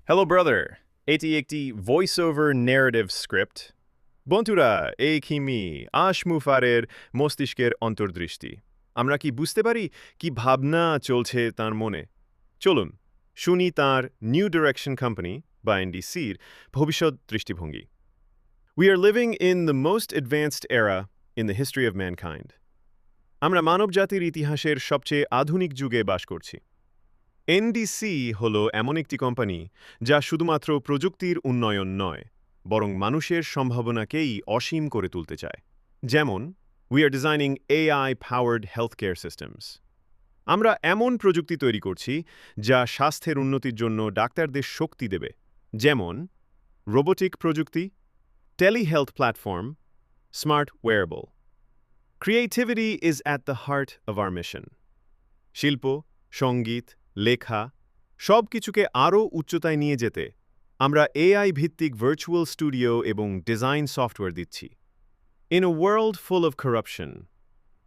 Hello brother, এটি একটি voice over narrative script. বন্ধুরা, এই কিমি আশমুফারের মস্তিষ্কের অন্তর্দৃষ্টি। আমরা কি বুঝতে পারি কি ভাবনা চলছে তার মনে? চলুন শুনি তার নিউ ডিরেকশন কোম্পানি বা এনডিসির ভবিষ্যৎ দৃষ্টিভঙ্গি। We are living in the most advanced era in the history of mankind. আমরা মানবজাতির ইতিহাসের সবচেয়ে আধুনিক যুগে বাস করছি। এনডিসি হল এমন একটি কোম্পানি যা শুধুমাত্র প্রযুক্তির উন্নয়ন নয়, বরং মানুষের সম্ভাবনাকেই অসীম করে তুলতে চায়। যেমন, we are designing AI powered health care systems. আমরা এমন প্রযুক্তি তৈরি করছি যা স্বাস্থ্যের উন্নতির জন্য ডাক্তারদের শক্তি দেবে, যেমন রোবোটিক প্রযুক্তি, telehealth platform, smart wearable. Creativity is at the heart of our mission. শিল্প, সঙ্গীত, লেখা সব কিছুকে আরও উচ্চতায় নিয়ে যেতে আমরা এআই ভিত্তিক ভার্চুয়াল স্টুডিও এবং ডিজাইন সফটওয়্যার দিচ্ছি। In a world full of corruption,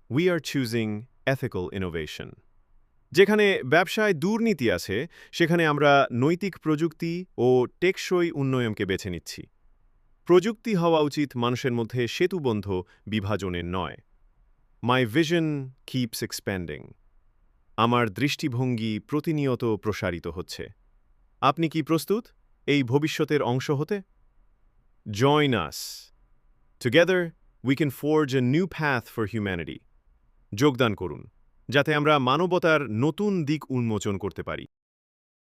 we are choosing ethical innovation. যেখানে ব্যবসায় দুর্নীতি আছে, সেখানে আমরা নৈতিক প্রযুক্তি ও টেকসই উন্নয়নকে বেছে নিচ্ছি। প্রযুক্তি হওয়া উচিত মানুষের মধ্যে সেতুবন্ধ, বিভাজনের নয়। মাই ভিশন কিপস এক্সপ্যান্ডিং। আমার দৃষ্টিভঙ্গি প্রতিনিয়ত প্রসারিত হচ্ছে। আপনি কি প্রস্তুত এই ভবিষ্যতের অংশ হতে? Join us. Together we can forge a new path for humanity. যোগদান করুন, যাতে আমরা মানবতার নতুন দিক উন্মোচন করতে পারি।